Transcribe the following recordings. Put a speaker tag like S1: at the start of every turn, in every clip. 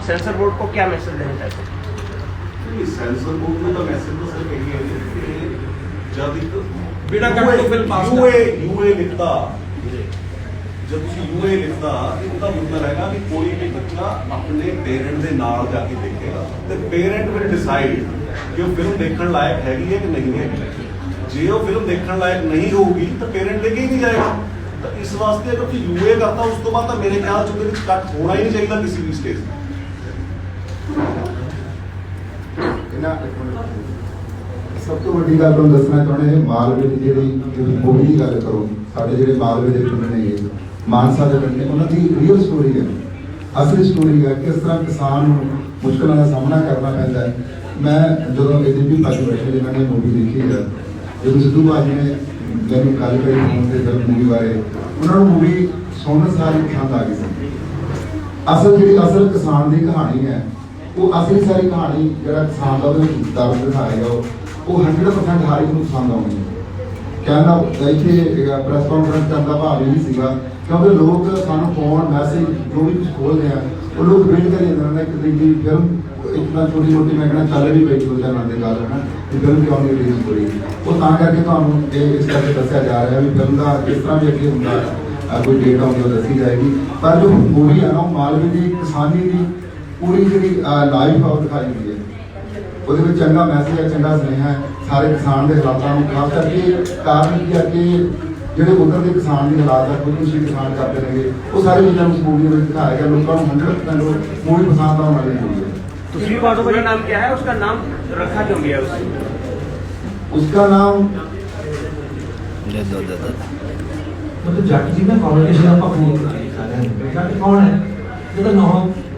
S1: Sensor board को क्या message देना चाहते हैं?
S2: सेंसर बोर्ड को तो मैसेज तो सिर्फ यही है कि जब एक
S3: बिना कट तो फिल्म पास
S2: यूए लिखता जब ਤੁਸੀਂ यूए लिखता ਉਹਦਾ ਮਤਲਬ ਹੈਗਾ ਕਿ ਕੋਈ ਵੀ ਬੱਚਾ ਆਪਣੇ ਪੇਰੈਂਟ ਦੇ ਨਾਲ ਜਾ ਕੇ ਦੇਖੇਗਾ ਤੇ ਪੇਰੈਂਟ ਵਿਲ ਡਿਸਾਈਡ ਕਿ ਉਹ ਫਿਲਮ ਦੇਖਣ ਲਾਇਕ ਹੈਗੀ ਹੈ ਕਿ ਨਹੀਂ ਹੈ। ਜੇ ਉਹ ਫਿਲਮ ਦੇਖਣ ਲਾਇਕ ਨਹੀਂ ਹੋਊਗੀ ਤਾਂ ਪੇਰੈਂਟ ਲੈ ਕੇ ਹੀ ਨਹੀਂ ਜਾਏਗਾ। ਤਾਂ ਇਸ ਵਾਸਤੇ ਅਗਰ ਤੁਸੀਂ यूए ਕਰਤਾ ਉਸ ਤੋਂ ਬਾਅਦ ਤਾਂ ਮੇਰੇ ਖਿਆਲ ਚ ਉਹਦੇ ਵਿੱਚ ਕੱਟ ਹੋਣਾ ਹੀ ਨਹੀਂ ਚਾਹੀਦਾ ਕਿਸੇ ਵੀ ਸਟੇਜ ਤੇ।
S4: ਸਭ ਤੋਂ ਵੱਡੀ ਗੱਲ ਤੁਹਾਨੂੰ ਦੱਸਣਾ ਚਾਹੁੰਦੇ ਮਾਲਵੇ ਦੀ ਜਿਹੜੀ ਮੂਵੀ ਦੀ ਗੱਲ ਕਰੋ, ਸਾਡੇ ਜਿਹੜੇ ਮਾਲਵੇ ਦੇ ਪਿੰਡ ਨੇ ਮਾਨਸਾ ਦੇ ਪਿੰਡ ਨੇ ਉਹਨਾਂ ਦੀ ਰੀਅਲ ਸਟੋਰੀ ਹੈ, ਅਸਲੀ ਸਟੋਰੀ ਹੈ ਕਿਸ ਤਰ੍ਹਾਂ ਕਿਸਾਨ ਨੂੰ ਮੁਸ਼ਕਲਾਂ ਦਾ ਸਾਹਮਣਾ ਕਰਨਾ ਪੈਂਦਾ ਹੈ। ਮੈਂ ਜਦੋਂ ADP ਭਾਜੀ ਬੈਠੇ ਜਿਨ੍ਹਾਂ ਨੇ ਮੂਵੀ ਦੇਖੀ ਹੈ, ਜਦੋਂ ਸਿੱਧੂ ਭਾਜੀ ਨੇ ਮੈਨੂੰ ਗੱਲ ਕਰੀ ਫੋਨ ਤੇ ਜਦ ਮੂਵੀ ਬਾਰੇ, ਉਹਨਾਂ ਨੂੰ ਮੂਵੀ ਸੁਣਨ ਸਾਰੀ ਪਸੰਦ ਆ ਗਈ ਸੀ। ਅਸਲ ਕਿਸਾਨ ਦੀ ਕਹਾਣੀ ਹੈ, ਉਹ ਅਸਲੀ ਸਾਰੀ ਕਹਾਣੀ ਜਿਹੜਾ ਕਿਸਾਨ ਦਾ ਉਹਦੇ ਵਿੱਚ ਦਰਦ ਦਿਖਾਏਗਾ ਉਹ 100% ਹਰ ਇੱਕ ਨੂੰ ਪਸੰਦ ਆਉਣੀ ਹੈ। ਕਹਿੰਦਾ ਇੱਥੇ ਪ੍ਰੈਸ ਕਾਨਫਰੰਸ ਕਰਨ ਦਾ ਭਾਵ ਇਹ ਸੀਗਾ ਕਿਉਂਕਿ ਲੋਕ ਸਾਨੂੰ ਫੋਨ ਮੈਸੇਜ ਜੋ ਵੀ ਕੁਝ ਖੋਲਦੇ ਆ ਉਹ ਲੋਕ ਵੇਟ ਕਰੀ ਜਾਂਦੇ ਨੇ ਕਿ ਦੀ ਫਿਲਮ ਇਤਨਾ ਛੋਟੀ ਮੋਟੀ ਮੈਂ ਕਹਿੰਦਾ ਚੱਲ ਵੀ ਪਈ ਦੋ ਚਾਰ ਦੇ ਗੱਲ ਹੈ ਨਾ ਕਿ ਫਿਲਮ ਕਿਉਂ ਨਹੀਂ ਰਿਲੀਜ਼ ਹੋਈ। ਉਹ ਤਾਂ ਕਰਕੇ ਤੁਹਾਨੂੰ ਇਹ ਇਸ ਕਰਕੇ ਦੱਸਿਆ ਜਾ ਰਿਹਾ ਵੀ ਫਿਲਮ ਦਾ ਜਿਸ ਤਰ੍ਹਾਂ ਵੀ ਅੱਗੇ ਹੁੰਦਾ ਕੋਈ ਡੇਟ ਆਉਂਦੀ ਉਹ ਦੱਸੀ ਜਾਏਗੀ। ਪਰ ਜੋ ਮੂਵੀ ਆ ਨਾ ਉਹ ਮਾਲਵੇ ਦੀ ਕਿਸਾਨੀ ਦੀ ਪੂਰੀ ਜਿਹੜੀ ਲਾਈਫ ਆ ਉਹ ਦਿਖਾਈ ਗਈ ਹੈ। ਉਹਦੇ ਵਿੱਚ ਚੰਗਾ ਮੈਸੇਜ ਹੈ, ਚੰਗਾ ਸੁਨੇਹਾ ਹੈ ਸਾਰੇ ਕਿਸਾਨ ਦੇ ਹਾਲਾਤਾਂ ਨੂੰ, ਖਾਸ ਕਰਕੇ ਕਾਰਨ ਕੀ ਆ ਕਿ ਜਿਹੜੇ ਉਧਰ ਦੇ ਕਿਸਾਨ ਦੇ ਹਾਲਾਤ ਆ ਖੁਦਕੁਸ਼ੀ ਕਿਸਾਨ ਕਰਦੇ ਨੇਗੇ ਉਹ ਸਾਰੇ ਚੀਜ਼ਾਂ ਨੂੰ ਮੂਵੀ ਦੇ ਵਿੱਚ ਦਿਖਾਇਆ ਗਿਆ। ਲੋਕਾਂ ਨੂੰ 100% ਮੂਵੀ ਪਸੰਦ ਆਉਣ ਵਾਲੀ ਮੂਵੀ है।
S1: दूसरी बातों का नाम क्या है, उसका नाम रखा क्यों गया
S4: उसका नाम
S3: मतलब जट जी में फाउंडेशन आप अपनी जट कौन है जो नौ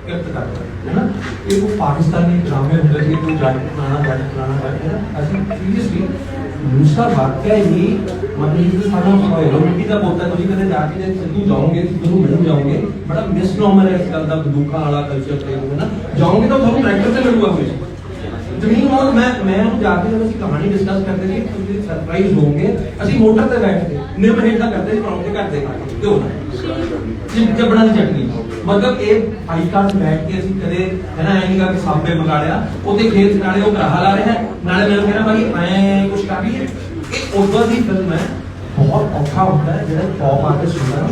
S3: व्यक्त करता है ना, ये वो पाकिस्तानी ड्रामे होंगे कि कोई जट फलाना है ना, ऐसे सीरियसली दूसरा वाक्य ही मतलब ये सारा रोमिटी का बोलता है। तुझे कदे जाके जब सिद्धू जाओगे सिद्धू मिलू जाओगे बड़ा मिसनॉमर है इस गल का बंदूका वाला कल्चर पे है ना, जाओगे तो थोड़ा ट्रैक्टर से मिलूगा कोई जमीन और मैं जाके जब ਅਸੀਂ ਕਹਾਣੀ ਡਿਸਕਸ ਕਰਦੇ ਸੀ ਤੁਸੀਂ ਸਰਪ੍ਰਾਈਜ਼ ਹੋਵੋਗੇ। ਅਸੀਂ ਮੋਟਰ ਤੇ ਬੈਠ ਕੇ ਨਿੰਮ ਹੇਠ ਦਾ ਕਰਦੇ ਸੀ ਪਰੌਂਠੇ ਕਰਦੇ ਤੇ ਹੋਣਾ ਜੱਬੜਾਂ ਦੀ ਚਟਨੀ मतलब एक हाई कार्ड बैठ के ਅਸੀਂ ਕਦੇ ਹੈ ਨਾ ਐਂ ਨਹੀਂ ਕਿ ਸਾਬੇ ਮਗਾੜਿਆ ਉਹਦੇ ਖੇਤ ਨਾਲੇ ਉਹ ਗਰਾਹ ਲਾ ਰਿਹਾ ਨਾਲੇ ਮੈਨੂੰ ਕਹਿੰਦਾ ਭਾਈ ਐਂ ਕੁਝ ਕਰ ਲਈਏ। ਇਹ ਉਦੋਂ ਦੀ ਫਿਲਮ ਹੈ, ਬਹੁਤ ਔਖਾ ਹੁੰਦਾ ਹੈ ਜਿਹੜਾ ਪੌਪ ਆਰਟਿਸਟ ਹੁੰਦਾ ਨਾ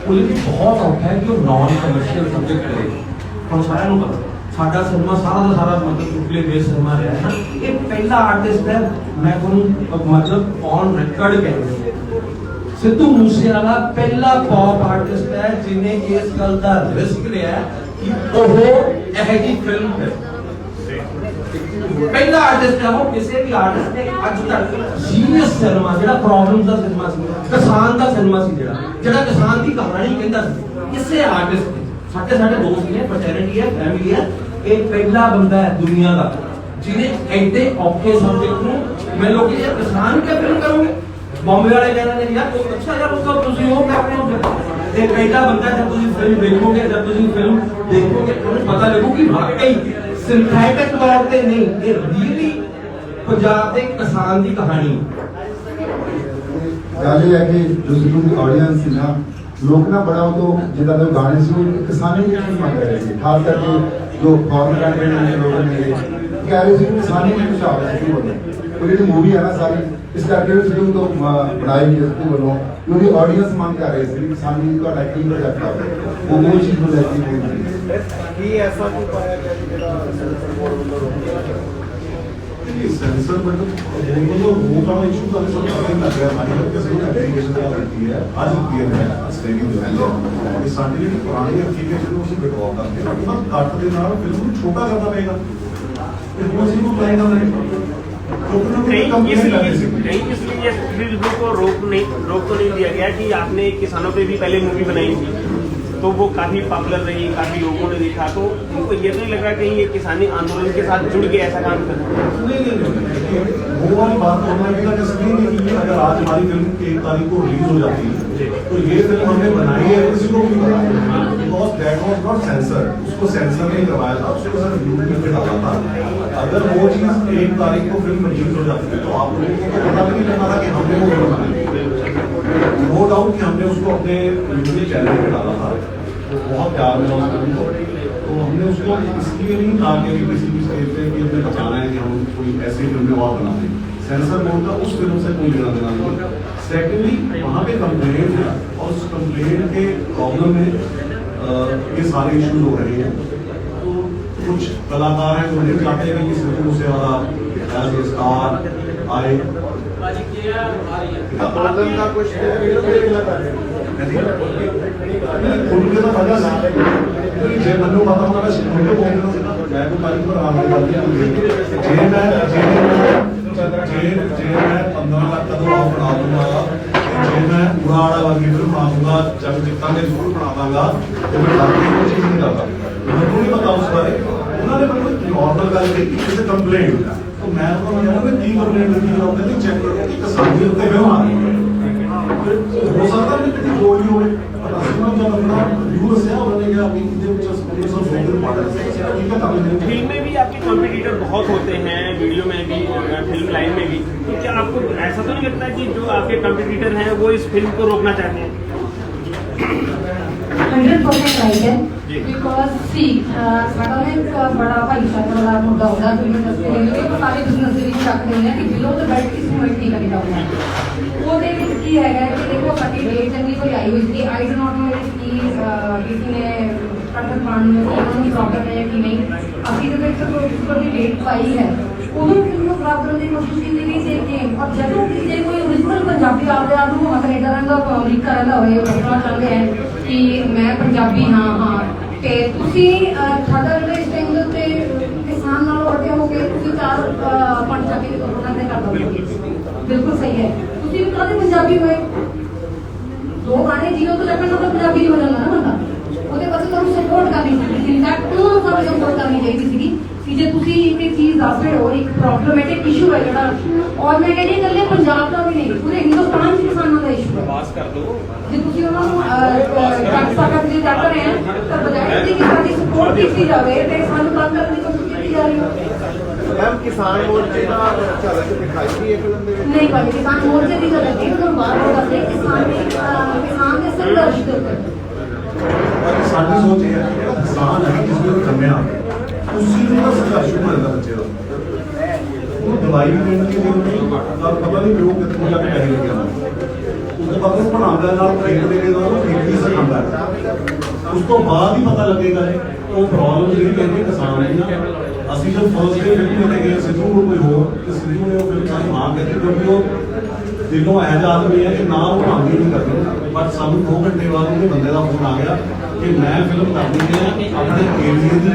S3: ਉਹਦੇ ਲਈ ਬਹੁਤ ਔਖਾ ਹੈ ਕਿ ਉਹ ਨਾਨ ਕਮਰਸ਼ੀਅਲ ਸਬਜੈਕਟ ਕਰੇ। ਹੁਣ ਸਾਰਿਆਂ ਨੂੰ ਪਤਾ ਸਾਡਾ ਸਿਨੇਮਾ ਸਾਰਾ ਦਾ ਸਾਰਾ ਮਤਲਬ ਟੁਕਲੇ ਬੇਸ ਸਿਨੇਮਾ ਰਿਹਾ ਹੈ ਨਾ, ਇਹ ਪਹਿਲਾ ਆਰਟਿਸਟ ਹੈ ਮੈਂ ਤੁਹਾਨੂੰ ਮਤਲਬ ਔਨ ਰਿਕਾਰਡ ਕਹਿੰਦਾ सिद्धू मूसेवाला पहला पॉप आर्टिस्ट है जिन्हें इस गल का रिस्क लिया कि वो यह जी फिल्म है पहला आर्टिस्ट है वो किसी भी आर्टिस्ट ने अज तक सीरियस सिनेमा जेड़ा प्रॉब्लम्स दा सिनेमा सी किसान दा सिनेमा सी जेड़ा किसान दी कहानी कहंदा सी किसी आर्टिस्ट ने साडे दोस्त ने फ्रैटर्निटी है फैमिली है एक पहला बंदा है दुनिया का जिन्हें ऐसे औखे सब्जेक्ट को मैं लोग ये किसान क्या फिल्म करोगे बॉम्बे वाले कहते हैं यार तो अच्छा यार उसका ਤੁਸੀਂ ਉਹ ਕਰਦੇ ਹੋ ਤੇ ਪਹਿਲਾ ਬੰਦਾ ਜਦ ਤੁਸੀਂ ਫਿਲਮ ਦੇਖੋਗੇ ਤੁਹਾਨੂੰ ਪਤਾ ਲੱਗੂ ਕਿ ਵਾਕਈ ਸਿੰਥੈਟਿਕ ਤੌਰ ਤੇ ਨਹੀਂ ਇਹ ਰੀਅਲੀ ਪੰਜਾਬ ਦੇ ਕਿਸਾਨ ਦੀ ਕਹਾਣੀ
S4: ਗੱਲ ਇਹ ਹੈ ਕਿ ਜੋ ਸਿੱਧੂ ਦੀ ਆਡੀਅנס ਸੀ ਨਾ ਲੋਕ ਨਾ ਬੜਾ ਉਹ ਤੋਂ ਜਿੱਦਾਂ ਦੇ ਗਾਣੇ ਸੀ ਕਿਸਾਨੀ ਦੀ ਫਿਲਮ ਮੰਗ ਰਹੇ ਸੀ। ਖਾਸ ਕਰਕੇ ਜੋ ਫੋਰਨ ਕੰਟਰੀ ਦੇ ਲੋਕ ਨੇ ਕਹਿ ਰਹੇ ਸੀ ਕਿਸਾਨੀ ਦੀ ਕੁਝ ਆ ਰਿਹਾ ਸੀ ਉਹ ਜਿਹੜੀ ਮੂਵੀ ਹੈ ਨਾ ਸਾਰੀ ਇਸ ਕਰਕੇ ਫਿਲਮ ਤੋਂ ਬਣਾਈ ਗਈ ਸਿੱਧੂ ਵੱਲੋਂ ਉਹਦੀ ਆਡੀਅנס ਮੰਗ ਕਰ ਰਹੀ ਸੀ ਕਿਸਾਨੀ ਦੀ ਤੁਹਾਡਾ ਕੀ ਪ੍ਰੋਜੈਕਟ ਆ ਉਹ ਚੀਜ਼ ਨੂੰ ਲੈ ਕੇ ਹੋਈ
S2: ਕੀ ਐਸਾ ਕੋਈ ਪਾਇਆ ਗਿਆ ਜਿਹੜਾ ਸੈਂਸਰ ਬੋਰਡ ਵੱਲੋਂ ਰੋਕਿਆ सेंसर बोलो वो का इशू का सब पता लग गया हमारी कैसे एप्लीकेशन क्या होती है आज क्लियर है स्टेडियम जो है ये साडी ਜਿਹੜੀ ਪੁਰਾਣੀ ਐਪਲੀਕੇਸ਼ਨ ਨੂੰ ਅਸੀਂ ਵਿਡਰਾਅ ਕਰਕੇ ਉਹਦਾ ਕੱਟ ਦੇ ਨਾਲ ਫਿਲਮ ਨੂੰ ਛੋਟਾ ਕਰਨਾ ਪਏਗਾ ਤੇ ਉਹ ਅਸੀਂ ਨੂੰ ਪਲਾਨ
S1: कहीं इसलिए फिल्म को रोक तो नहीं दिया गया कि आपने किसानों पे भी पहले मूवी बनाई थी तो वो काफी पॉपुलर रही, काफी लोगों ने देखा, तो उनको ये तो नहीं लगा कि ये किसानी आंदोलन के साथ जुड़ के ऐसा काम कर
S2: नहीं वो वाली बात होना भी इसलिए नहीं की अगर आज हमारी फिल्म 1 तारीख को रिलीज हो जाती है तो ये फिल्म हमने बनाई है किसी को भी because that was not sensor, उसको सेंसर नहीं करवाया था, उसको सर यूट्यूब पे डाला था। अगर वो चीज 1 तारीख को फिल्म रिलीज हो जाती है तो आप लोगों को पता भी नहीं लगता था कि हमने वो फिल्म बनाई। नो डाउट कि हमने उसको अपने यूट्यूब चैनल पे डाला था, बहुत प्यार मिला उस फिल्म को। तो हमने उसको इसलिए नहीं कहा कि किसी भी स्टेज पे कि हमें बचाना है कि हम कोई ऐसी फिल्में और बना दें। सेंसर बोर्ड का उस फिल्म से कोई लेना देना नहीं। सेकेंडली वहाँ पे कंप्लेंट है और उस कंप्लेंट के प्रॉब्लम में ये सारे इश्यूज हो रहे हैं। तो कुछ कलाकार हैं जो नहीं चाहते हैं कि फिल्म से वाला एज ए स्टार आए। उनके तो वजह से जे मनु पता होगा मैं स्कूल के बोल रहा था मैं को तारीख पर आने वाली है जे मैं 15 लाख का तो बना दूंगा जे मैं उड़ाड़ा वाली फिल्म बना दूंगा जब जितना मैं जरूर बना दूंगा तो मैं बाकी कोई चीज नहीं करता मेरे को नहीं पता उस बारे उन्होंने मतलब नॉर्मल गल की किसी कंप्लेंट तो मैं तो कहना मैं 3 कंप्लेंट की जरूरत नहीं चेक करो कि किसानी होते हुए आ हो सकता है कि कोई हो पर असली में जब अपना व्यू से उन्होंने क्या अभी इतने जस्ट सब फोकस पड़ा है
S1: फिल्म में भी आपके कॉम्पिटिटर बहुत होते हैं, वीडियो में भी, फिल्म लाइन में भी। तो क्या आपको ऐसा तो नहीं लगता कि जो आपके कॉम्पिटिटर हैं वो इस फिल्म को रोकना चाहते हैं?
S5: 100% राइट है बिकॉज सी ਸਾਡਾ ਨਾ ਇੱਕ ਬੜਾ ਭਾਈਚਾਰਾ ਵਾਲਾ ਮੁੱਦਾ ਹੁੰਦਾ ਫਿਲਮ ਇੰਡਸਟਰੀ ਦੇ ਵਿੱਚ ਸਾਰੇ ਬਿਜ਼ਨਸ ਦੇ ਵਿੱਚ ਰੱਖਦੇ ਨੇ ਕਿ ਬਿਲੋ ਦ ਬੈਲਟ ਕਿਸ ਨੂੰ ਨਹੀਂ ਕਰੀ ਜਾਊਗਾ ਉਹਦੇ ਵਿੱਚ ਕੀ ਹੈਗਾ ਕਿ ਦੇਖੋ ਸਾਡੀ ਡੇਟ ਚੰਗੀ ਕੋਈ ਆਈ ਹੋਈ ਸੀ ਆਈ ਡੂ ਨਾਟ ਨੋ ਕਿ ਕਿਸੇ ਨੇ ਕੰਟੈਂਟ ਪਾਉਣ ਨੂੰ ਉਹਨਾਂ ਨੂੰ ਪ੍ਰੋਬਲਮ ਹੈ ਕਿ ਨਹੀਂ ਅਸੀਂ ਦੇ ਵਿੱਚ ਪ੍ਰੋਡਿਊਸਰ ਦੀ ਡੇਟ ਪਾਈ ਹੈ ਉਦੋਂ ਫਿਲਮ ਨੂੰ ਖਰਾਬ ਕਰਨ ਦੀ ਕੋਸ਼ਿਸ਼ ਕੀਤੀ ਗਈ ਸੀ ਕਿ ਔਰ ਜਦੋਂ ਕਿਸੇ ਕੋਈ ਓਰੀਜਨਲ ਪੰਜਾਬੀ ਆਪਦੇ ਆਪ ਨੂੰ ਕੈਨੇਡਾ ਰਹਿੰਦਾ ਅਮਰੀਕਾ ਰਹਿੰਦਾ ਹੋਏ ਉਹ ਦੱਸਣਾ ਚਾਹੁੰਦੇ ਹੈ ਕਿ ਮੈਂ ਪੰਜਾਬੀ ਹਾਂ ਤੇ ਤੁਸੀਂ ਸਾਡਾ ਜਿਹੜੇ ਇਸ ਟਾਈਮ ਦੇ ਉੱਤੇ ਕਿਸਾਨ ਨਾਲ ਵੱਡੇ ਹੋ ਕੇ ਤੁਸੀਂ 4-5 ਜਾ ਕੇ ਉਹਨਾਂ ਦੇ ਕਰ ਦੋਗੇ ਬਿਲਕੁਲ ਸਹੀ ਹੈ ਤੁਸੀਂ ਵੀ ਕਾਹਦੇ ਪੰਜਾਬੀ ਹੋਏ ਦੋ ਗਾਣੇ ਜੀਓ ਤੋਂ ਲੱਗਣ ਨਾਲ ਪੰਜਾਬੀ ਨਹੀਂ ਬਦਲਣਾ ਨਾ ਬੰਦਾ ਉਹਦੇ ਵਾਸਤੇ ਤੁਹਾਨੂੰ ਸਪੋਰਟ ਕਰਨੀ ਚਾਹੀਦੀ ਇਨਫੈਕਟ ਉਹਨਾਂ ਨੂੰ ਸਾਨੂੰ ਸਪੋਰਟ ਕਰਨੀ ਚਾਹੀਦੀ ਸੀਗੀ ਕਿ ਜੇ ਤੁਸੀਂ ਇੱਕ ਚੀਜ਼ ਦੱਸ ਰਹੇ ਹੋ ਇੱਕ ਪ੍ਰੋਬਲਮੈਟਿਕ ਇਸ਼ੂ ਹੈ ਜਿਹੜਾ ਔਰ ਮੈਂ ਕਹਿੰਦੀ ਇਕੱਲੇ ਪੰਜਾਬ ਦਾ ਵੀ ਨਹੀਂ ਪੂਰੇ ਹਿੰਦੁਸਤਾਨ 'ਚ ਕਿਸਾਨਾਂ ਦਾ ਇਸ਼ੂ ਹੈ
S1: पास कर दो।
S5: ਜੇ ਤੁਸੀਂ ਉਹਨਾਂ ਨੂੰ ਟੈਕਸ ਸਾਡਾ ਜੇ ਚੱਕ ਰਹੇ ਆ ਤਾਂ ਬਜਾਏ ਕਿ ਸਾਡੀ ਸਪੋਰਟ ਕੀਤੀ ਜਾਵੇ ਤੇ ਸਾਨੂੰ ਕੰਮ ਕਰਨ ਦੀ ਕੋਸ਼ਿਸ਼ ਕੀਤੀ ਜਾ ਰਹੀ ਹੈ
S6: ਮੈਮ ਕਿਸਾਨ ਮੋਰਚੇ ਦਾ ਝਲਕ ਦਿਖਾਈ ਗਈ ਹੈ ਫਿਲਮ ਦੇ ਵਿੱਚ
S5: ਨਹੀਂ ਭਾਜੀ ਕਿਸਾਨ ਮੋਰਚੇ ਦੀ ਗੱਲ ਨਹੀਂ ਉਹਨਾਂ ਬਾਹਰ ਹੋ ਕਰਦੇ ਕਿਸਾਨ ਦੇ ਸੰਘਰਸ਼ ਦੇ ਉੱਤੇ
S2: ਸਾਡੀ ਸੋਚ ਇਹ ਹੈ ਕਿ ਕਿਸਾਨ ਹੈ ਜਿਸ ਨੂੰ ਜੰਮਿਆ ਉਸੇ ਨੂੰ ਦਾ ਸੰਘਰਸ਼ ਬਣਦਾ ਬੱਚੇ ਦਾ ਉਹ ਦਵਾਈ ਵੀ ਦੇਣ ਦੀ ਜ਼ਰੂਰਤ ਨਹੀਂ ਤਾਂ ਪਤਾ ਨਹੀਂ ਲੋਕ ਕਿੱਥੋਂ ਜਾ ਕੇ ਪੈਸੇ ਲੈ ਕੇ ਆਉਂਦੇ उसके बाद वो बनाने नाल ट्रेन देने का वो ठीक भी सिखाता है उस तो बाद ही पता लगेगा वो प्रॉब्लम ਜਿਹੜੀ ਕਹਿੰਦੇ ਕਿਸਾਨ ਦੀ ਨਾ ਅਸੀਂ ਜਦ ਫਰਸਟ ਡੇ ਫਿਲਮ ਦੇ ਗਏ ਸਿੱਧੂ ਨੂੰ ਕੋਈ ਹੋਰ ਤੇ ਸਿੱਧੂ ਨੇ ਉਹ ਫਿਲਮ ਸਾਡੀ ਮਾਂ ਕਹਿੰਦੀ ਕਿਉਂਕਿ ਉਹ ਦਿਲੋਂ ਐਜ ਆਦਮੀ ਹੈ ਕਿ ਨਾ ਉਹ ਮੰਗ ਹੀ ਨਹੀਂ ਕਰਦੇ ਬਟ ਸਾਨੂੰ 2 ਘੰਟੇ ਬਾਅਦ ਉਹਦੇ ਬੰਦੇ ਦਾ ਫੋਨ ਆ ਗਿਆ ਕਿ ਮੈਂ ਫਿਲਮ ਕਰਨੀ ਹੈ ਆਪਣੇ ਏਰੀਏ ਦੀ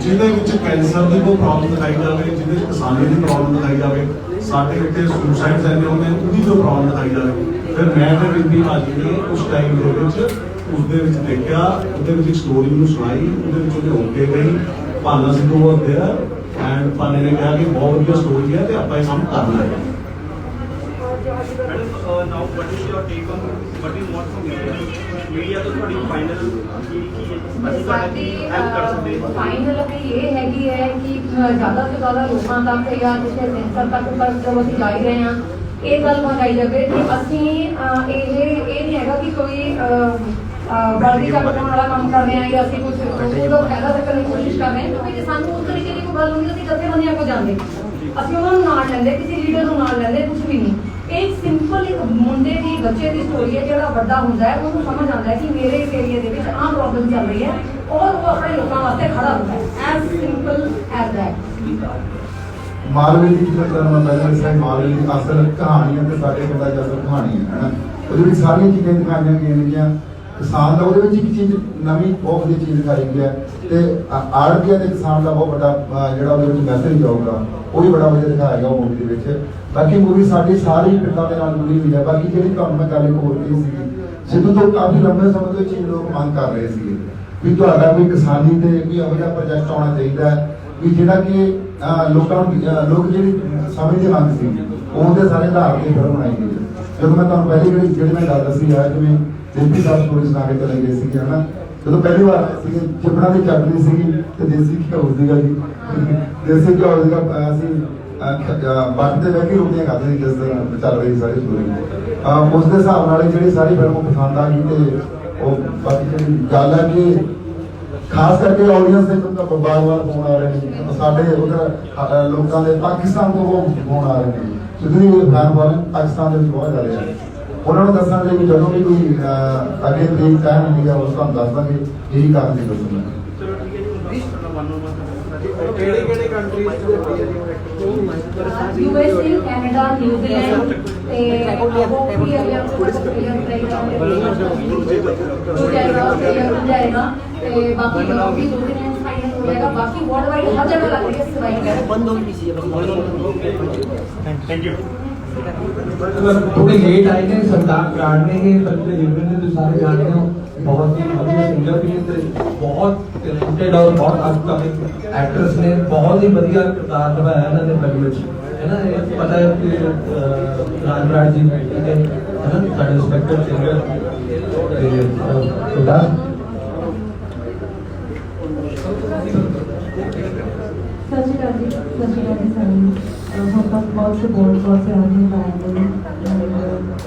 S2: ਜਿਹਦੇ ਵਿੱਚ ਕੈਂਸਰ ਦੀ ਕੋਈ ਪ੍ਰੋਬਲਮ ਦਿਖਾਈ ਜਾਵੇ ਜਿਹਦੇ ਵਿੱਚ ਕਿਸਾਨੀ ਦੀ ਪ੍ਰੋਬਲਮ ਦਿਖਾਈ ਜਾਵੇ ਸਾਡੇ ਇੱਥੇ ਸੁਸਾਈਡ ਸੈਂਟਰ ਹੁੰਦੇ ਉਹਦੀ ਜੋ ਪ੍ਰੋਬਲਮ ਦਿਖਾਈ ਜਾਵੇ ਫਿਰ ਮੈਂ ਤੇ ਬਿੰਦੀ ਭਾਜੀ ਨੇ ਉਸ ਟਾਈਮ ਦੇ ਵਿੱਚ ਉਸਦੇ ਵਿੱਚ ਦੇਖਿਆ ਉਹਦੇ ਵਿੱਚ ਇੱਕ ਸਟੋਰੀ ਨੂੰ ਸੁਣਾਈ ਉਹਦੇ ਵਿੱਚ ਉਹਨੇ ਹੋ ਕੇ ਗਈ ਭਾਨਾ ਸਿੱਧੂ ਉਹ ਦੇਰ ਐਂਡ ਭਾਨੇ ਨੇ ਕਿਹਾ ਕਿ ਬਹੁਤ ਵਧੀਆ ਸਟੋਰੀ ਹੈ ਤੇ ਆਪਾਂ ਇਹ ਕੰਮ ਕਰਨਾ ਹੈ
S1: Now, what is your take on what you want from media? Media तो थोड़ी final
S5: ਸਾਡੀ ਫਾਈਨਲ ਅਭੀ ਇਹ ਹੈਗੀ ਹੈ ਕਿ ਜ਼ਿਆਦਾ ਤੋਂ ਜ਼ਿਆਦਾ ਲੋਕਾਂ ਤੱਕ ਜਾਂ ਕਿਸੇ ਸੈਂਸਰ ਤੱਕ ਜਦੋਂ ਅਸੀਂ ਜਾ ਰਹੇ ਹਾਂ ਇਹ ਗੱਲ ਪਹੁੰਚਾਈ ਜਾਵੇ ਕਿ ਅਸੀਂ ਇਹ ਨਹੀਂ ਹੈਗਾ ਕਿ ਕੋਈ ਵਰਦੀ ਚੱਕ ਪਾਉਣ ਵਾਲਾ ਕੰਮ ਕਰ ਰਹੇ ਹਾਂ ਜਾਂ ਅਸੀਂ ਕੁਝ ਉਹਦਾ ਫਾਇਦਾ ਚੱਕਣ ਦੀ ਕੋਸ਼ਿਸ਼ ਕਰ ਰਹੇ ਹਾਂ ਕਿਉਂਕਿ ਜੇ ਸਾਨੂੰ ਉਸ ਤਰੀਕੇ ਦੀ ਕੋਈ ਗੱਲ ਹੁੰਦੀ ਅਸੀਂ ਜਥੇਬੰਦੀਆਂ ਕੋਲ ਜਾਂਦੇ ਅਸੀਂ ਉਹਨਾਂ ਨੂੰ ਨਾਲ ਲੈਂਦੇ ਕਿਸੇ ਲੀਡਰ ਨੂੰ ਨਾਲ ਲੈਂਦੇ ਕੁਝ ਵੀ ਨਹੀਂ एक सिंपल एक मुंडे की बच्चे की स्टोरी है जो बड़ा होता है उन्होंने समझ आता है कि मेरे इस एरिया के आह प्रॉब्लम चल रही है और वो अपने लोगों वास्ते खड़ा होता है एज सिंपल एज दैट
S4: ਮਾਲਵੇ ਦੀ ਗੱਲ ਕਰਨ ਮੈਂ ਪਹਿਲਾਂ ਦੱਸਿਆ ਮਾਲਵੇ ਦੀ ਅਸਲ ਕਹਾਣੀ ਹੈ ਤੇ ਸਾਡੇ ਪਿੰਡਾਂ ਦੀ ਅਸਲ ਕਹਾਣੀ ਹੈ ਹਨਾ ਉਹਦੇ ਵਿੱਚ ਸਾਰੀਆਂ ਚੀਜ਼ਾਂ ਦਿਖਾਈਆਂ ਗਈਆਂ ਕਿਸਾਨ ਦਾ ਉਹਦੇ ਵਿੱਚ ਇੱਕ ਚੀਜ਼ ਨਵੀਂ ਬਹੁਤ ਵਧੀਆ ਚੀਜ਼ ਦਿਖਾਈ ਗਈ ਹੈ ਤੇ ਆੜਤੀਆਂ ਦੇ ਕਿਸਾਨ ਦਾ ਬਹੁਤ ਵੱਡਾ ਜਿਹੜਾ ਉਹਦੇ ਵਿੱਚ ਮੈਸੇਜ ਜਾਊਗਾ ਉਹ ਵੀ ਬੜਾ ਵਧੀਆ ਦਿਖਾਇਆ ਗਿਆ ਉਹ ਮੂਵੀ ਦੇ ਵਿੱਚ ਬਾਕੀ ਮੂਵੀ ਸਾਡੀ ਸਾਰੀ ਪਿੰਡਾਂ ਦੇ ਨਾਲ ਜੁੜੀ ਹੋਈ ਹੈ ਬਾਕੀ ਜਿਹੜੀ ਤੁਹਾਨੂੰ ਮੈਂ ਗੱਲ ਇੱਕ ਹੋਰ ਕਹੀ ਸੀ ਸਿੱਧੂ ਤੋਂ ਕਾਫੀ ਲੰਬੇ ਸਮੇਂ ਤੋਂ ਚੀਜ਼ ਲੋਕ ਮੰਗ ਕਰ ਰਹੇ ਸੀਗੇ ਵੀ ਤੁਹਾਡਾ ਕੋਈ ਕਿਸਾਨੀ ਤੇ ਕੋਈ ਇਹੋ ਜਿਹਾ ਪ੍ਰੋਜੈਕਟ ਆਉਣਾ ਚਾਹੀਦਾ ਹੈ ਵੀ ਜਿਹੜਾ ਕਿ ਲੋਕਾਂ ਨੂੰ ਲੋਕ ਜਿਹੜੀ ਸਮੇਂ ਦੀ ਮੰਗ ਸੀ ਉਹਦੇ ਸਾਰੇ ਆਧਾਰ ਤੇ ਫਿਲਮ ਬਣਾਈ ਗਈ ਜਦੋਂ ਮੈਂ ਤੁਹਾਨੂੰ ਪਹਿਲੀ ਜਿਹੜੀ ਮੈਂ ਗੱਲ ਦੱਸੀ ਆ ਜਿਵੇਂ ਦਿੱਤੀ ਸਾਹਿਬ ਸਟੋਰੀ ਸੁਣਾ ਕੇ ਚਲੇ ਗਏ ਸੀਗੇ ਹਨਾ ਜਦੋਂ ਪਹਿਲੀ ਵਾਰ ਸੀਗੇ ਚਿਪੜਾ ਦੀ ਚਟਨੀ ਸੀਗੀ ਤੇ ਦੇਸੀ ਘਿਓ ਸੀਗਾ ਜੀ ਦੇਸੀ ਘਿਓ ਸੀਗਾ ਅਸੀਂ ਬੱਟ ਤੇ ਬਹਿ ਕੇ ਰੋਟੀਆਂ ਖਾਂਦੇ ਸੀ ਜਿਸ ਤਰ੍ਹਾਂ ਚੱਲ ਰਹੀ ਸਾਰੀ ਸਟੋਰੀ ਉਸ ਦੇ ਹਿਸਾਬ ਨਾਲ ਜਿਹੜੀ ਸਾਰੀ ਫਿਲਮ ਪਸੰਦ ਆ ਗਈ ਤੇ ਉਹ ਬਾਕੀ ਜਿਹੜੀ ਗੱਲ ਹੈ ਕਿ ਖਾਸ ਕਰਕੇ ਆਡੀਅנס ਦੇ ਤਾਂ ਬਾਰ-ਬਾਰ ਫੋਨ ਆ ਰਹੇ ਨੇ ਸਾਡੇ ਉਧਰ ਲੋਕਾਂ ਦੇ ਪਾਕਿਸਤਾਨ ਤੋਂ ਉਹ ਫੋਨ ਆ ਰਹੇ ਨੇ ਸਿੱਧੀ ਫੈਨ ਫੋਨ ਪਾਕਿਸਤਾਨ ਦੇ ਵਿੱਚ ਬਹੁਤ ਜ਼ਿਆਦਾ ਹੈ ਉਹਨਾਂ ਨੂੰ ਦੱਸਣਾ ਚਾਹੀਦਾ ਜਦੋਂ ਵੀ ਕੋਈ ਅੱਗੇ ਤਰੀਕ ਤੈਅ ਹੁੰਦੀ ਹੈ ਉਸ ਤੁਹਾਨੂੰ ਦੱਸ ਦਾਂਗੇ ਇਹੀ ਕਾਰਨ ਦੀ ਦੱਸਣਾ
S6: ਕਿਹੜੇ ਕੰਟਰੀਜ਼ ਦੇ
S5: USA, Canada, New Zealand, ਤੇ ਉਹ ਵੀ ਅਗਲੇ ਜਾਏਗਾ ਤੇ ਬਾਕੀ ਲੋਕ ਵੀ 2 ਦਿਨ ਫਾਈਨਲ ਹੋ ਜਾਏਗਾ ਬਾਕੀ ਵਰਲਡ ਵਾਈਡ ਹਰ ਜਗ੍ਹਾ ਲੱਗ ਰਹੀ ਹੈ ਸਵਾਈ ਬੰਦ ਹੋ ਗਈ ਸੀ
S1: थैंक यू
S3: थोड़े लेट आए थे सरदार ब्रांड ने ये बल्कि यूनियन ने सारे जानते हो बहुत ही बढ़िया सिंगर भी हैं बहुत टैलेंटेड और बहुत अपकमिंग एक्ट्रेस ने बहुत ही बढ़िया किरदार निभाया है ना फिल्म में है ना ये पता है कि राजराज जी है ना सारे रिस्पेक्टेड सिंगर सरदार
S5: सच करती सारी हम बहुत से बोर्ड बहुत से आदमी पाएंगे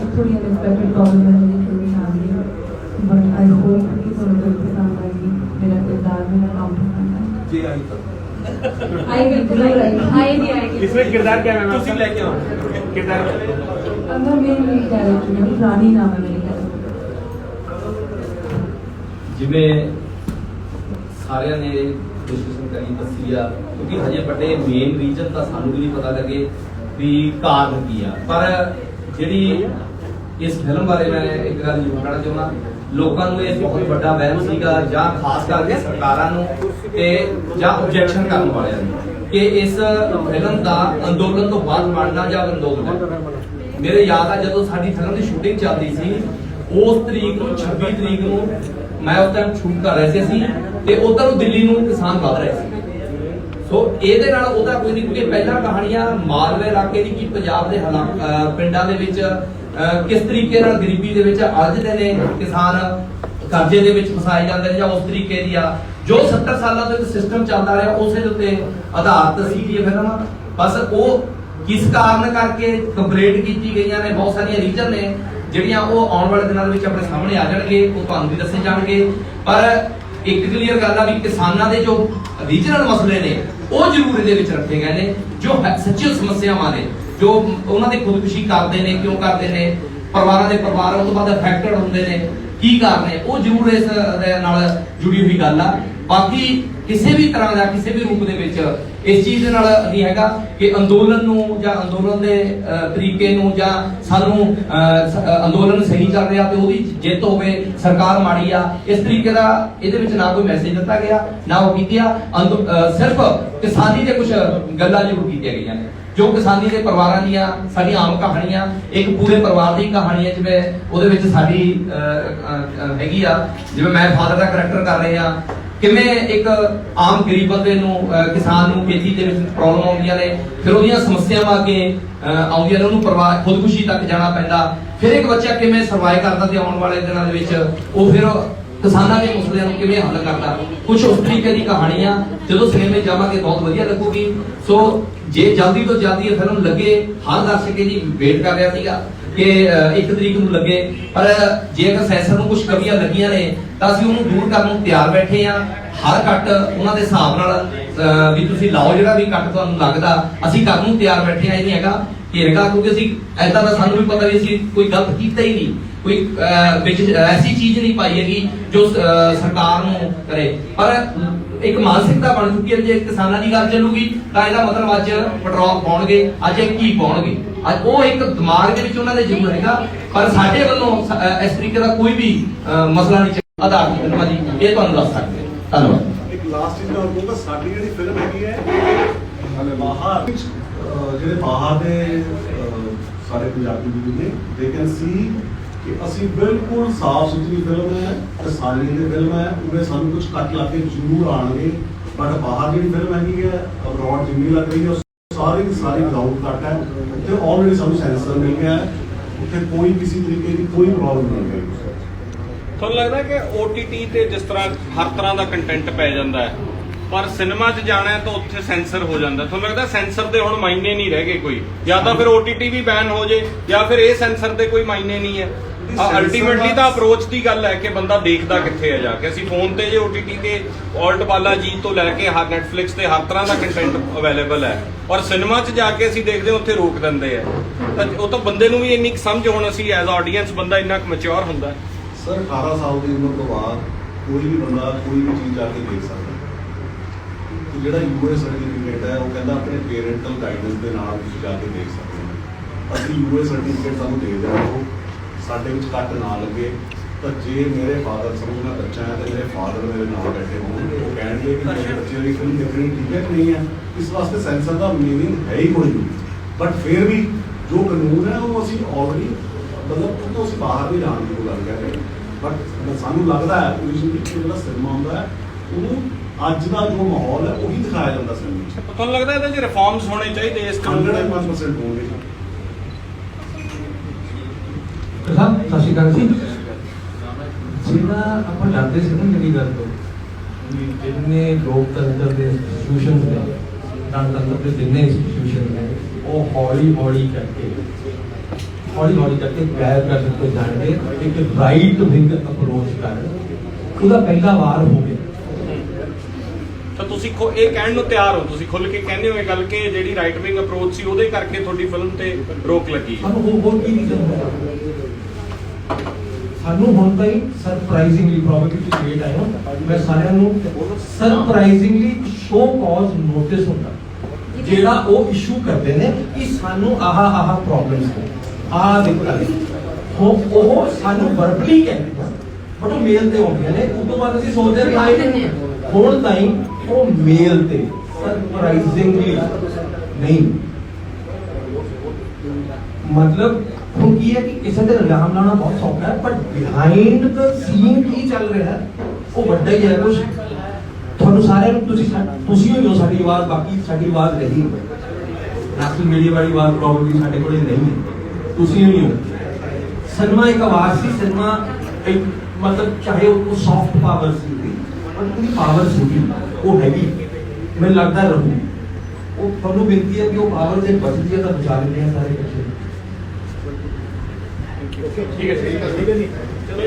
S5: थोड़ी अनएक्सपेक्टेड प्रॉब्लम है मेरी पूरी फैमिली बट आई होप कि थोड़ा दिल पसंद आएगी मेरा किरदार मेरा काम पसंद आएगा
S3: जी आई तो
S5: आई बिल्कुल आएगी
S1: इसमें किरदार क्या नाम है लेके आओ किरदार
S5: अंदर मेरी कैरेक्टर है रानी नाम है मेरी कैरेक्टर
S7: जिवें सारिਆਂ ने डिस्कशन करी दसी आ क्योंकि हजे बड़े मेन रीजन तो सानू भी नहीं पता लगे भी कारण की आ पर जिहड़ी इस फिल्म बारे मैं एक गल जरूर कहना चाहुंदा लोकां नूं ये बहुत बड़ा वहम सीगा जां खास करके सरकारां नूं ते जां ऑब्जेक्शन करन वालियां नूं कि इस फिल्म का अंदोलन तो बाद बनना जां अंदोलन मेरे याद आ जदों साडी फिल्म की शूटिंग चलदी सी उस तरीक नूं 26 तरीक नूं मैं उस टाइम शूट कर रहे थे ते उधर दिल्ली नूं किसान वध रहे थे सो ਇਹਦੇ ਨਾਲ ਉਹਦਾ ਕੋਈ ਨਹੀਂ ਕਿਉਂਕਿ ਪਹਿਲਾਂ ਕਹਾਣੀਆਂ ਮਾਲਵੇ ਇਲਾਕੇ ਦੀ ਕੀ ਪੰਜਾਬ ਦੇ ਪਿੰਡਾਂ ਦੇ ਵਿੱਚ ਕਿਸ ਤਰੀਕੇ ਨਾਲ ਗਰੀਬੀ ਦੇ ਵਿੱਚ ਅਲਝਦੇ ਨੇ ਕਿਸਾਨ ਕਰਜ਼ੇ ਦੇ ਵਿੱਚ ਫਸਾਏ ਜਾਂਦੇ ਨੇ ਜਾਂ ਉਸ ਤਰੀਕੇ ਦੀ ਆ ਜੋ 70 ਸਾਲਾਂ ਤੋਂ ਇੱਕ ਸਿਸਟਮ ਚੱਲਦਾ ਰਿਹਾ ਉਸੇ ਦੇ ਉੱਤੇ ਆਧਾਰਿਤ ਸੀ ਇਹ ਫਿਲਮ ਬਸ ਉਹ ਕਿਸ ਕਾਰਨ ਕਰਕੇ ਕੰਪਲੀਟ ਕੀਤੀ ਗਈਆਂ ਨੇ ਬਹੁਤ ਸਾਰੀਆਂ ਰੀਜਨ ਨੇ ਜਿਹੜੀਆਂ ਉਹ ਆਉਣ ਵਾਲੇ ਦਿਨਾਂ ਦੇ ਵਿੱਚ ਆਪਣੇ ਸਾਹਮਣੇ ਆ ਜਾਣਗੇ ਉਹ ਤੁਹਾਨੂੰ ਵੀ ਦੱਸੇ ਜਾਣਗੇ ਪਰ ਇੱਕ ਕਲੀਅਰ ਗੱਲ ਆ ਵੀ ਕਿਸਾਨਾਂ ਦੇ ਜੋ ਰੀਜਨਲ ਮਸਲੇ ਨੇ ਉਹ ਜ਼ਰੂਰ ਇਹਦੇ ਵਿੱਚ ਰੱਖੇ ਗਏ ਨੇ ਜੋ ਸੱਚੀ ਸਮੱਸਿਆਵਾਂ ਨੇ ਜੋ ਉਹਨਾਂ ਦੇ ਖੁਦਕੁਸ਼ੀ ਕਰਦੇ ਨੇ ਕਿਉਂ ਕਰਦੇ ਨੇ ਪਰਿਵਾਰਾਂ ਦੇ ਪਰਿਵਾਰ ਉਹ ਤੋਂ ਬਾਅਦ ਅਫੈਕਟਡ ਹੁੰਦੇ ਨੇ ਕੀ ਕਾਰਨ ਨੇ ਉਹ ਜ਼ਰੂਰ ਇਸ ਨਾਲ ਜੁੜੀ ਹੋਈ ਗੱਲ ਆ ਬਾਕੀ ਕਿਸੇ ਵੀ ਤਰ੍ਹਾਂ ਦਾ ਕਿਸੇ ਵੀ ਰੂਪ ਦੇ ਵਿੱਚ ਇਸ ਚੀਜ਼ ਦੇ ਨਾਲ ਨਹੀਂ ਹੈਗਾ ਕਿ ਅੰਦੋਲਨ ਨੂੰ ਜਾਂ ਅੰਦੋਲਨ ਦੇ ਤਰੀਕੇ ਨੂੰ ਜਾਂ ਸਾਨੂੰ ਅੰਦੋਲਨ ਸਹੀ ਚੱਲ ਰਿਹਾ ਤੇ ਉਹਦੀ ਜਿੱਤ ਹੋਵੇ ਸਰਕਾਰ ਮਾੜੀ ਆ ਇਸ ਤਰੀਕੇ ਦਾ ਇਹਦੇ ਵਿੱਚ ਨਾ ਕੋਈ ਮੈਸੇਜ ਦਿੱਤਾ ਗਿਆ ਨਾ ਉਹ ਕੀਤਿਆ ਸਿਰਫ ਕਿਸਾਨੀ ਦੇ ਕੁਝ ਗੱਲਾਂ ਜ਼ਰੂਰ ਕੀਤੀਆਂ ਗਈਆਂ ਨੇ ਜੋ ਕਿਸਾਨੀ ਦੇ ਪਰਿਵਾਰਾਂ ਦੀਆਂ ਸਾਡੀਆਂ ਆਮ ਕਹਾਣੀਆਂ ਇੱਕ ਪੂਰੇ ਪਰਿਵਾਰ ਦੀ ਕਹਾਣੀ ਹੈ ਜਿਵੇਂ ਉਹਦੇ ਵਿੱਚ ਸਾਡੀ ਹੈਗੀ ਆ ਜਿਵੇਂ ਮੈਂ ਫਾਦਰ ਦਾ ਕਰੈਕਟਰ ਕਰ ਰਹੇ ਆ ਕਿਵੇਂ ਇੱਕ ਆਮ ਗਰੀਬ ਬੰਦੇ ਨੂੰ ਕਿਸਾਨ ਨੂੰ ਖੇਤੀ ਦੇ ਵਿੱਚ ਪ੍ਰੋਬਲਮ ਆਉਂਦੀਆਂ ਨੇ ਫਿਰ ਉਹਦੀਆਂ ਸਮੱਸਿਆਵਾਂ ਅੱਗੇ ਆਉਂਦੀਆਂ ਨੇ ਉਹਨੂੰ ਪਰਿਵਾਰ ਖੁਦਕੁਸ਼ੀ ਤੱਕ ਜਾਣਾ ਪੈਂਦਾ ਫਿਰ ਇੱਕ ਬੱਚਾ ਕਿਵੇਂ ਸਰਵਾਈਵ ਕਰਦਾ ਤੇ ਆਉਣ ਵਾਲੇ ਦਿਨਾਂ ਦੇ ਵਿੱਚ ਉਹ ਫਿਰ ਕਿਸਾਨਾਂ ਦੇ ਮਸਲਿਆਂ ਨੂੰ ਕਿਵੇਂ ਹੱਲ ਕਰਦਾ ਕੁਝ ਉਸ ਤਰੀਕੇ ਦੀ ਕਹਾਣੀ ਆ ਜਦੋਂ ਸਿਨੇਮੇ ਜਾਵਾਂਗੇ ਬਹੁਤ ਵਧੀਆ ਲੱਗੂਗੀ ਸੋ ਜੇ ਜਲਦੀ ਤੋਂ ਜਲਦੀ ਇਹ ਫਿਲਮ ਲੱਗੇ ਹਰ ਦਰਸ਼ਕ ਇਹਦੀ ਵੇਟ ਕਰ ਰਿਹਾ ਸੀਗਾ ਕਿ 1 ਤਰੀਕ ਨੂੰ ਲੱਗੇ ਪਰ ਜੇਕਰ ਸੈਂਸਰ ਨੂੰ ਕੁਝ ਕਮੀਆਂ ਲੱਗੀਆਂ ਨੇ ਤਾਂ ਅਸੀਂ ਉਹਨੂੰ ਦੂਰ ਕਰਨ ਨੂੰ ਤਿਆਰ ਬੈਠੇ ਆ ਹਰ ਕੱਟ ਉਹਨਾਂ ਦੇ ਹਿਸਾਬ ਨਾਲ ਵੀ ਤੁਸੀਂ ਲਾਓ ਜਿਹੜਾ ਵੀ ਕੱਟ ਤੁਹਾਨੂੰ ਲੱਗਦਾ ਅਸੀਂ ਕਰਨ ਨੂੰ ਤਿਆਰ ਬੈਠੇ ਆ ਇਹ ਨਹੀਂ ਹੈਗਾ ਕਿਉਂਕਿ ਅਸੀਂ ਐਦਾਂ ਦਾ ਸਾਨੂੰ ਵੀ ਪਤਾ ਵੀ ਅਸੀਂ ਕੋਈ ਗਲਤ ਕੀਤਾ ਹੀ ਨਹੀਂ ਕੋਈ ਵਿੱਚ ਐਸੀ ਚੀਜ਼ ਨਹੀਂ ਪਾਈ ਹੈਗੀ ਜੋ ਸਰਕਾਰ ਨੂੰ ਕਰੇ ਪਰ ਇੱਕ ਮਾਨਸਿਕਤਾ ਬਣ ਚੁੱਕੀ ਹੈ ਜੇ ਕਿਸਾਨਾਂ ਦੀ ਗੱਲ ਚੱਲੂਗੀ ਤਾਂ ਇਹਦਾ ਮਤਲਬ ਅੱਜ ਪੈਟਰੋਲ ਪਾਉਣਗੇ ਅੱਜ ਇਹ ਕੀ ਪਾਉਣਗੇ ਅੱਜ ਉਹ ਇੱਕ ਦਿਮਾਗ ਦੇ ਵਿੱਚ ਉਹਨਾਂ ਦੇ ਜ਼ਰੂਰ ਹੈਗਾ ਪਰ ਸਾਡੇ ਵੱਲੋਂ ਇਸ ਤਰੀਕੇ ਦਾ ਕੋਈ ਵੀ ਮਸਲਾ ਨਹੀਂ ਆਧਾਰ ਫਿਲਮਾਂ ਦੀ ਇਹ ਤੁਹਾਨੂੰ ਦੱਸ ਸਕਦੇ ਧੰਨਵਾਦ
S2: ਇੱਕ ਲਾਸਟ ਚੀਜ਼ ਮੈਂ ਕਹੂੰਗਾ ਸਾਡੀ ਜਿਹੜੀ ਫਿਲਮ ਹੈਗੀ ਹੈ ਹਲੇ ਬਾਹਰ ਜਿਹੜੇ ਬਾਹਰ ਦੇ ਸਾਰੇ ਪੰਜਾਬੀ ਵੀਰ ਨੇ ਦੇ ਕੈਨ ਸੀ ਕਿ ਅਸੀਂ ਬਿਲਕੁਲ ਸਾਫ਼ ਸੁਥਰੀ ਫਿਲਮ ਹੈ ਕਿਸਾਨੀ ਦੀ ਫਿਲਮ ਹੈ ਉਹਦੇ ਸਾਨੂੰ ਕੁਝ ਕੱਟ ਲਾ ਕੇ ਜ਼ਰੂਰ ਆਣਗੇ ਬਟ ਬਾਹਰ ਜਿਹੜੀ ਫਿਲਮ ਹੈਗੀ ਹੈ ਅਬਰੋਡ ਜਿੰਨੀ ਲੱਗ ਰਹੀ ਹੈ ਸਾਰੀ ਦੀ ਸਾਰੀ ਵਿਦਾਊਟ ਕੱਟ ਹੈ ਤੇ ਆਲਰੇਡੀ ਸਾਨੂੰ ਸੈਂਸਰ ਮਿਲ ਗਿਆ ਹੈ ਉੱਥੇ ਕੋਈ ਕਿਸੇ ਤਰੀਕੇ ਦੀ ਕੋਈ ਪ੍ਰੋਬਲਮ ਨਹੀਂ ਹੈ
S8: ਤੁਹਾਨੂੰ ਲੱਗਦਾ ਕਿ OTT ਤੇ ਜਿਸ ਤਰ੍ਹਾਂ ਹਰ ਤਰ੍ਹਾਂ ਦਾ ਕੰਟੈਂਟ ਪੈ ਜਾਂਦਾ ਹੈ ਪਰ ਸਿਨੇਮਾ 'ਚ ਜਾਣਾ ਹੈ ਤਾਂ ਉੱਥੇ ਸੈਂਸਰ ਹੋ ਜਾਂਦਾ ਤੁਹਾਨੂੰ ਲੱਗਦਾ ਸੈਂਸਰ ਦੇ ਹੁਣ ਮਾਇਨੇ ਨਹੀਂ ਰਹਿ ਗਏ ਕੋਈ ਜਾਂ ਤਾਂ ਫਿਰ OTT ਵੀ ਬੈਨ ਹੋ ਜੇ ਜਾਂ ਫਿਰ ਇਹ ਸੈਂਸਰ ਦੇ ਕੋਈ ਮਾਇਨੇ ਨਹੀਂ ਹੈ ਅਲਟੀਮੇਟਲੀ ਤਾਂ ਅਪਰੋਚ ਦੀ ਗੱਲ ਹੈ ਕਿ ਬੰਦਾ ਦੇਖਦਾ ਕਿੱਥੇ ਹੈ ਜਾ ਕੇ। ਅਸੀਂ ਫੋਨ ਤੇ ਜੇ OTT ਤੇ ਆਲਟ ਵਾਲਾ ਜੀ ਤੋਂ ਲੈ ਕੇ ਹਰ Netflix ਤੇ ਹਰ ਤਰ੍ਹਾਂ ਦਾ ਕੰਟੈਂਟ ਅਵੇਲੇਬਲ ਹੈ, ਔਰ ਸਿਨੇਮਾ 'ਚ ਜਾ ਕੇ ਅਸੀਂ ਦੇਖਦੇ ਉੱਥੇ ਰੋਕ ਦਿੰਦੇ ਆ। ਤਾਂ ਉਹ ਤਾਂ ਬੰਦੇ ਨੂੰ ਵੀ ਇੰਨੀ ਕੁ ਸਮਝ, ਹੁਣ ਅਸੀਂ ਐਜ਼ ਆਡੀਅנס ਬੰਦਾ ਇੰਨਾ ਕੁ ਮੈਚੁਰ ਹੁੰਦਾ ਹੈ।
S2: ਸਰ 18 ਸਾਲ ਦੀ ਉਮਰ ਤੋਂ ਬਾਅਦ ਕੋਈ ਵੀ ਬੰਦਾ ਕੋਈ ਵੀ ਚੀਜ਼ ਜਾ ਕੇ ਦੇਖ ਸਕਦਾ। ਤੇ ਜਿਹੜਾ ਯੂਏ ਸਰਟੀਫਿਕੇਟ ਹੈ ਉਹ ਕਹਿੰਦਾ ਆਪਣੇ ਪੇਰੈਂਟਲ ਗਾਈਡੈਂਸ ਦੇ ਨਾਲ ਤੁਸੀਂ ਜਾ ਕੇ ਦੇਖ ਸਕਦੇ ਹੋ। ਅਸੀਂ ਯੂਏ ਸਰਟੀਫਿਕੇਟ ਸਾਨੂੰ ਦੇ ਦਿਆਂ, ਉਹ ਸਾਡੇ ਵਿੱਚ ਕੱਟ ਨਾ ਲੱਗੇ। ਤਾਂ ਜੇ ਮੇਰੇ ਫਾਦਰ, ਸਮਝ ਮੈਂ ਬੱਚਾ ਹੈ ਤੇ ਮੇਰੇ ਫਾਦਰ ਮੇਰੇ ਨਾਲ ਬੈਠੇ ਹੋਣ, ਉਹ ਕਹਿਣਗੇ ਕਿ ਮੇਰੇ ਬੱਚੇ ਦੀ ਫਿਲਮ ਦੇਖਣੀ ਠੀਕ ਹੈ ਕਿ ਨਹੀਂ ਹੈ। ਇਸ ਵਾਸਤੇ ਸੈਂਸਰ ਦਾ ਮੀਨਿੰਗ ਹੈ ਹੀ ਕੋਈ ਨਹੀਂ। ਬਟ ਫਿਰ ਵੀ ਜੋ ਕਾਨੂੰਨ ਹੈ ਉਹ ਅਸੀਂ ਆਲਰੇਡੀ ਮਤਲਬ ਉਹ ਤੋਂ ਅਸੀਂ ਬਾਹਰ ਨਹੀਂ ਜਾਣ ਦੀ ਕੋਈ ਗੱਲ ਕਹਿ ਰਹੇ। ਬਟ ਸਾਨੂੰ ਲੱਗਦਾ ਹੈ ਪੁਲਿਸ ਨੂੰ ਕਿ ਜਿਹੜਾ ਸਿਨੇਮਾ ਹੁੰਦਾ ਹੈ ਉਹਨੂੰ ਅੱਜ ਦਾ ਜੋ ਮਾਹੌਲ ਹੈ ਉਹੀ ਦਿਖਾਇਆ ਜਾਂਦਾ ਸਿਨੇਮਾ 'ਚ।
S8: ਤੁਹਾਨੂੰ ਲੱਗਦਾ ਇਹਦੇ 'ਚ ਰਿਫਾਰਮਸ ਹੋਣੇ ਚਾਹੀਦੇ ਇਸ ਕਾਨੂੰਨ ਦੇ?
S2: 100% ਹੋਣਗੇ।
S3: ਸਾਹਿਬ ਸਤਿ ਸ਼੍ਰੀ ਅਕਾਲ ਜੀ। ਜਿਹੜਾ ਆਪਾਂ ਜਾਣਦੇ ਸੀ ਨਾ ਮੇਰੀ ਗੱਲ ਤੋਂ ਵੀ ਜਿੰਨੇ ਲੋਕਤੰਤਰ ਦੇ ਇੰਸਟੀਟਿਊਸ਼ਨਸ ਨੇ, ਗਣਤੰਤਰ ਦੇ ਜਿੰਨੇ ਇੰਸਟੀਟਿਊਸ਼ਨ ਨੇ, ਉਹ ਹੌਲੀ ਹੌਲੀ ਕਰਕੇ ਗੈਰ ਕਰ ਦਿੱਤੇ ਜਾਣਗੇ। ਇੱਕ ਰਾਈਟ ਵਿੰਗ ਅਪਰੋਚ ਕਰ ਉਹਦਾ ਪਹਿਲਾ ਵਾਰ ਹੋ ਗਿਆ।
S8: ਤਾਂ ਤੁਸੀਂ ਇਹ ਕਹਿਣ ਨੂੰ ਤਿਆਰ ਹੋ, ਤੁਸੀਂ ਖੁੱਲ ਕੇ ਕਹਿੰਦੇ ਹੋ ਇਹ ਗੱਲ ਕਿ ਜਿਹੜੀ ਰਾਈਟ ਵਿੰਗ ਅਪਰੋਚ ਸੀ ਉਹਦੇ ਕਰਕੇ ਤੁਹਾਡੀ ਫਿਲਮ ਤੇ ਰੋਕ ਲੱਗੀ।
S3: ਸਾਨੂੰ ਹੋਰ ਕੀ ਰੀਜ਼ਨ ਹੈ? ਸਾਨੂੰ ਹੁਣ ਤਾਈਂ ਸਰਪ੍ਰਾਈਜ਼ਿੰਗਲੀ ਪ੍ਰੋਬੇਬਲੀ ਤੁਸੀਂ ਲੇਟ ਆਏ ਹੋ, ਮੈਂ ਸਾਰਿਆਂ ਨੂੰ ਸਰਪ੍ਰਾਈਜ਼ਿੰਗਲੀ ਸ਼ੋ ਕਾਜ਼ ਨੋਟਿਸ ਹੁੰਦਾ ਜਿਹੜਾ ਉਹ ਇਸ਼ੂ ਕਰਦੇ ਨੇ ਕਿ ਸਾਨੂੰ ਆਹ ਪ੍ਰੋਬਲਮਸ ਨੇ, ਆਹ ਦਿੱਕਤਾਂ ਨੇ। ਉਹ ਸਾਨੂੰ ਵਰਬਲੀ ਕਹਿੰਦੇ ਨੇ, ਬਟ ਉਹ ਮੇਲ ਤੇ ਆਉਂਦੀਆਂ ਨੇ। ਉਸ ਤੋਂ ਬਾਅਦ ਅਸੀਂ ਸੋਚਦੇ ਹਾਂ ਹੁਣ ਤਾਈਂ ਉਹ ਮੇਲ ਤੇ ਸਰਪ੍ਰਾਈਜ਼ਿੰਗਲੀ ਨਹੀਂ। ਮਤਲਬ ਹੁਣ ਕੀ ਹੈ ਕਿ ਕਿਸੇ ਦੇ ਇਲਜ਼ਾਮ ਲਾਉਣਾ ਬਹੁਤ ਸੌਖਾ ਹੈ, ਬਟ ਬਿਹਾਈਂਡ ਦ ਸੀਨ ਕੀ ਚੱਲ ਰਿਹਾ ਹੈ ਉਹ ਵੱਡਾ ਹੀ ਹੈ ਕੁਝ। ਤੁਹਾਨੂੰ ਸਾਰਿਆਂ ਨੂੰ ਤੁਸੀਂ ਹੀ ਹੋ ਸਾਡੀ ਆਵਾਜ਼, ਬਾਕੀ ਸਾਡੀ ਆਵਾਜ਼ ਨਹੀਂ। ਨੈਸ਼ਨਲ ਮੀਡੀਆ ਵਾਲੀ ਆਵਾਜ਼ ਪ੍ਰੋਬਬਲੀ ਸਾਡੇ ਕੋਲ ਨਹੀਂ ਹੈ, ਤੁਸੀਂ ਹੀ ਹੋ। ਸਿਨੇਮਾ ਇੱਕ ਆਵਾਜ਼ ਸੀ, ਸਿਨੇਮਾ ਇੱਕ ਮਤਲਬ ਚਾਹੇ ਉਹ ਸੌਫਟ ਪਾਵਰ ਸੀ ਪਰ ਉਹਦੀ ਪਾਵਰ ਸੀ, ਉਹ ਹੈਗੀ, ਮੈਨੂੰ ਲੱਗਦਾ ਰਹੂ। ਉਹ ਤੁਹਾਨੂੰ ਬੇਨਤੀ ਹੈ ਕਿ ਉਹ ਪਾਵਰ ਜੇ ਬਚਦੀ ਹੈ ਤਾਂ ਬਚਾ ਲੈਂਦੇ ਆ ਸਾਰੇ ਇਕੱਠੇ।
S8: ਠੀਕ ਹੈ ਜੀ, ਚਲੋ